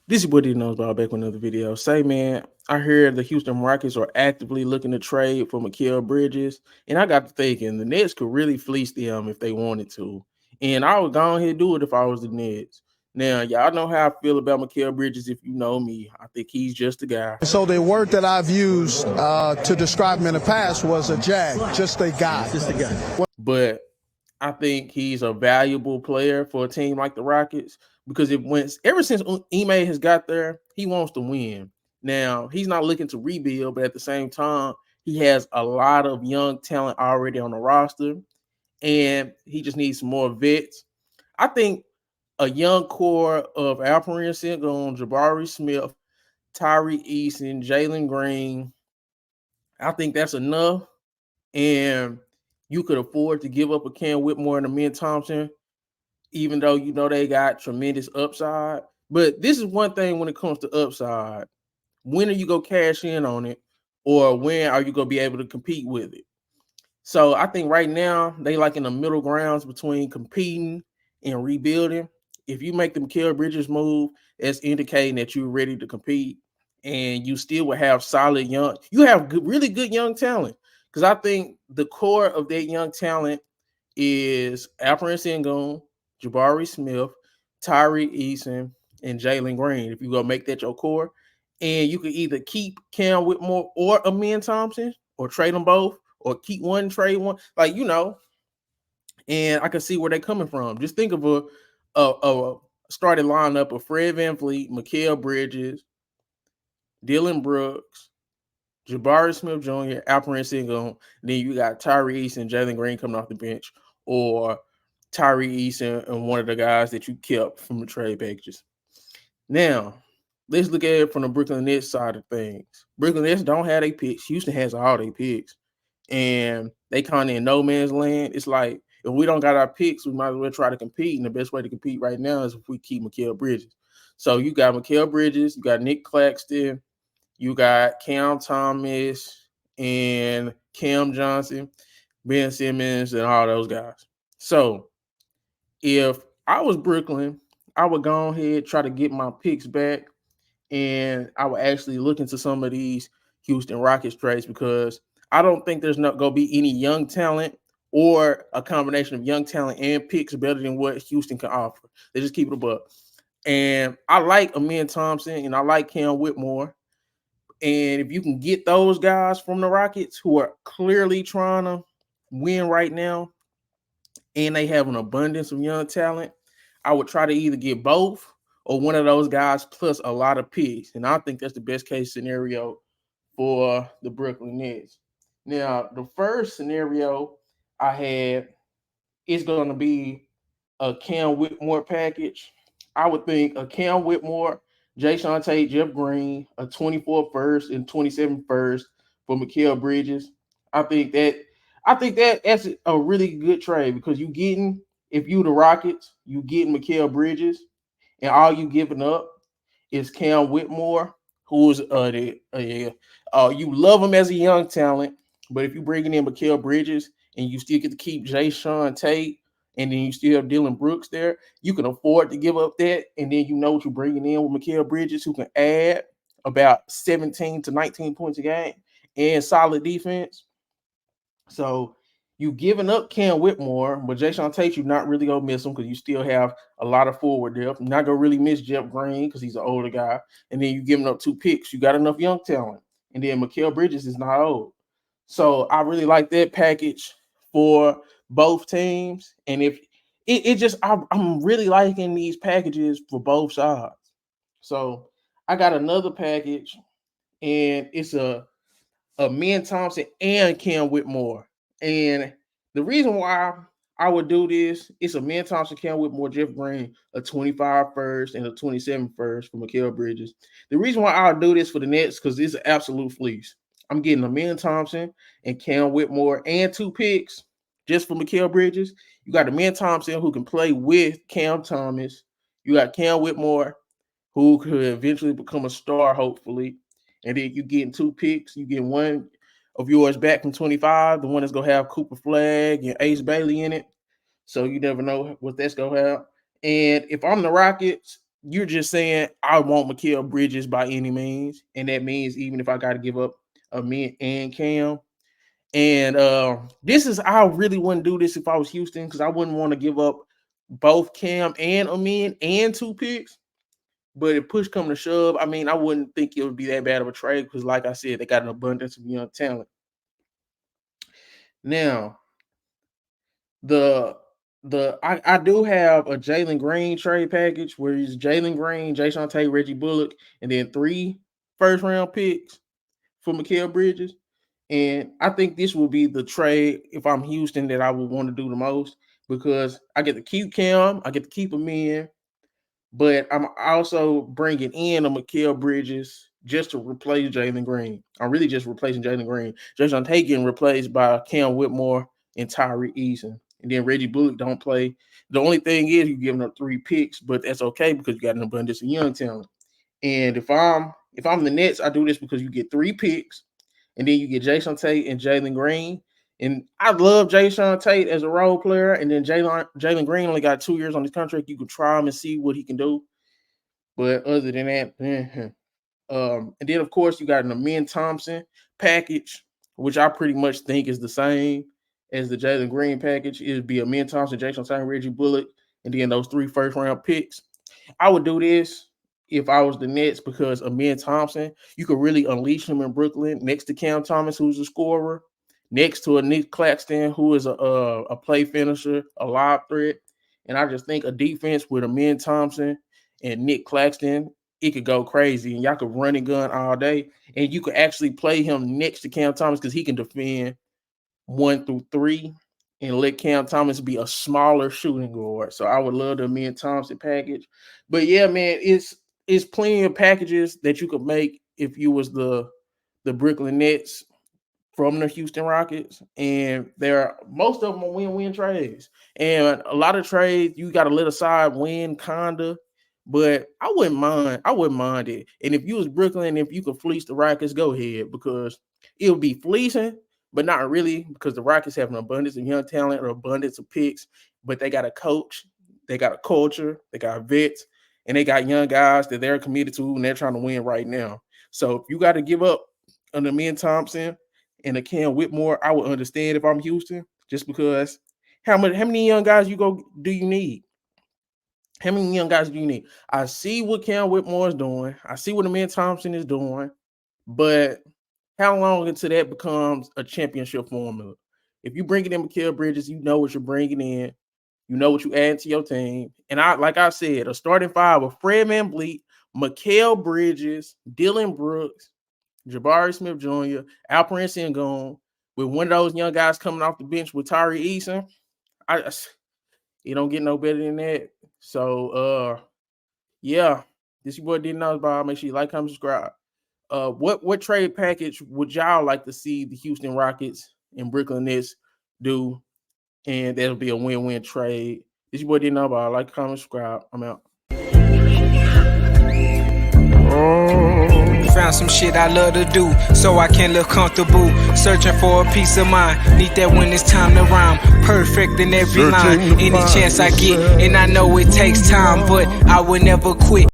This is what he knows about back with another video. Say, man, I heard the Houston Rockets are actively looking to trade for Mikal Bridges. And I got to thinking the Nets could really fleece them if they wanted to. And I would go ahead and do it if I was the Nets. Now, y'all know how I feel about Mikal Bridges if you know me. I think he's just a guy. So the word that I've used to describe him in the past was a jag, just a guy. Just a guy. But I think he's a valuable player for a team like the Rockets because it went ever since Ime has got there, he wants to win. Now he's not looking to rebuild, but at the same time, he has a lot of young talent already on the roster, and he just needs some more vets. I think a young core of Alperen Sengun, Jabari Smith, Tyree Eason, Jalen Green. I think that's enough, and you could afford to give up a Cam Whitmore and a Min Thompson, even though you know they got tremendous upside. But this is one thing when it comes to upside. When are you going to cash in on it, or when are you going to be able to compete with it? So I think right now they like in the middle grounds between competing and rebuilding. If you make the Mikal Bridges move, that's indicating that you're ready to compete, and you still will have solid young. You have really good young talent because I think the core of that young talent is Alperen Sengun, Jabari Smith, Tyree Eason, and Jalen Green. If you go make that your core, and you can either keep Cam Whitmore or Amin Thompson, or trade them both, or keep one, trade one, like and I can see where they're coming from. Just think of a starting lineup of Fred VanVleet, Mikal Bridges, Dylan Brooks, Jabari Smith Jr., Alperen Sengun. Then you got Tyree Eason, Jalen Green coming off the bench, or Tyree Eason and one of the guys that you kept from the trade packages. Now, let's look at it from the Brooklyn Nets side of things. Brooklyn Nets don't have their picks. Houston has all their picks. And they kind of in no man's land. It's like, if we don't got our picks, we might as well try to compete. And the best way to compete right now is if we keep Mikal Bridges. So you got Mikal Bridges, you got Nick Claxton, you got Cam Thomas and Cam Johnson, Ben Simmons, and all those guys. So if I was Brooklyn, I would go ahead, try to get my picks back, and I would actually look into some of these Houston Rockets trades because I don't think there's not going to be any young talent or a combination of young talent and picks better than what Houston can offer. They just keep it above. And I like Amin Thompson and I like Cam Whitmore. And if you can get those guys from the Rockets who are clearly trying to win right now and they have an abundance of young talent, I would try to either get both or one of those guys plus a lot of picks. And I think that's the best case scenario for the Brooklyn Nets. Now, the first scenario I had is going to be a Cam Whitmore package. I would think a Cam Whitmore, Jay Tate, Jeff Green, a 24 first and 27 first for Mikal Bridges. I think that's a really good trade because you getting, if you the Rockets, you getting Mikal Bridges, and all you giving up is Cam Whitmore, who's you love him as a young talent, but if you bringing in Mikal Bridges and you still get to keep Jay Tate, and then you still have Dylan Brooks there, you can afford to give up that, and then you know what you're bringing in with Mikal Bridges, who can add about 17 to 19 points a game and solid defense. So you giving up Cam Whitmore, but Jason Tate, you're not really gonna miss him because you still have a lot of forward depth. You're not gonna really miss Jeff Green because he's an older guy. And then you giving up two picks. You got enough young talent. And then Mikal Bridges is not old. So I really like that package for both teams. And if it just I'm really liking these packages for both sides. So I got another package, and it's a Min Thompson and Cam Whitmore. And the reason why I would do this, it's a Min Thompson, Cam Whitmore, Jeff Green, a 25 first and a 27 first for Mikal Bridges. The reason why I'll do this for the Nets, because it's an absolute fleece. I'm getting a Min Thompson and Cam Whitmore and two picks just for Mikal Bridges. You got a Min Thompson who can play with Cam Thomas. You got Cam Whitmore, who could eventually become a star, hopefully. And then you getting two picks. You get one of yours back from 25, the one that's gonna have Cooper Flag and Ace Bailey in it. So you never know what that's gonna have. And if I'm the Rockets, you're just saying I want Mikal Bridges by any means, and that means even if I got to give up a Mint and Cam. And this is I really wouldn't do this if I was Houston because I wouldn't want to give up both Cam and Amin and 2 picks. But if push come to shove, I mean, I wouldn't think it would be that bad of a trade because, like I said, they got an abundance of young talent. Now, I do have a Jalen Green trade package where it's Jalen Green, Jason Tate, Reggie Bullock, and then 3 first-round picks for Mikal Bridges. And I think this will be the trade if I'm Houston that I would want to do the most because I get to keep Cam, I get to keep him in, but I'm also bringing in a Mikal Bridges just to replace Jalen Green. I'm really just replacing Jalen Green. Jason Tate getting replaced by Cam Whitmore and Tyree Eason. And then Reggie Bullock don't play. The only thing is you're giving up 3 picks, but that's okay because you got an abundance of young talent. And if I'm the Nets, I do this because you get 3 picks, and then you get Jason Tate and Jalen Green. And I love Jason Tate as a role player. And then Jalen Green only got 2 years on his contract. You can try him and see what he can do. But other than that, and then of course you got an Amin Thompson package, which I pretty much think is the same as the Jalen Green package. It'd be Amin Thompson, Jason Tate, Reggie Bullock, and then those 3 first-round picks. I would do this if I was the Nets because Amin Thompson, you could really unleash him in Brooklyn next to Cam Thomas, who's a scorer, next to a Nick Claxton, who is a play finisher, a lob threat. And I just think a defense with Amin Thompson and Nick Claxton, it could go crazy. And y'all could run and gun all day. And you could actually play him next to Cam Thomas because he can defend 1 through 3 and let Cam Thomas be a smaller shooting guard. So I would love the Amin Thompson package. But yeah, man, it's plenty of packages that you could make if you was the Brooklyn Nets from the Houston Rockets, and most of them are win-win trades. And a lot of trades you got to let aside win, kinda, but I wouldn't mind it. And if you was Brooklyn, if you could fleece the Rockets, go ahead because it would be fleecing, but not really because the Rockets have an abundance of young talent or abundance of picks, but they got a coach, they got a culture, they got vets, and they got young guys that they're committed to and they're trying to win right now. So if you got to give up on Amin Thompson and a Cam Whitmore, I would understand if I'm Houston, just because how many young guys do you need? How many young guys do you need? I see what Cam Whitmore is doing. I see what Amin Thompson is doing, but how long until that becomes a championship formula? If you bring in Mikal Bridges, you know what you're bringing in. You know what you add to your team. And like I said, a starting 5 of Fred VanVleet, Mikal Bridges, Dylan Brooks, Jabari Smith Jr., Alperen Sengun, with one of those young guys coming off the bench with Tyree Eason. You don't get no better than that. So, yeah, this your boy Didn't Know About. Make sure you like, comment, subscribe. What trade package would y'all like to see the Houston Rockets and Brooklyn Nets do? And that'll be a win-win trade. This your boy Didn't Know About. Like, comment, subscribe. I'm out. Found some shit I love to do, so I can live comfortable. Searching for a peace of mind, need that when it's time to rhyme. Perfect in every line, any chance I get, and I know it takes time, but I will never quit.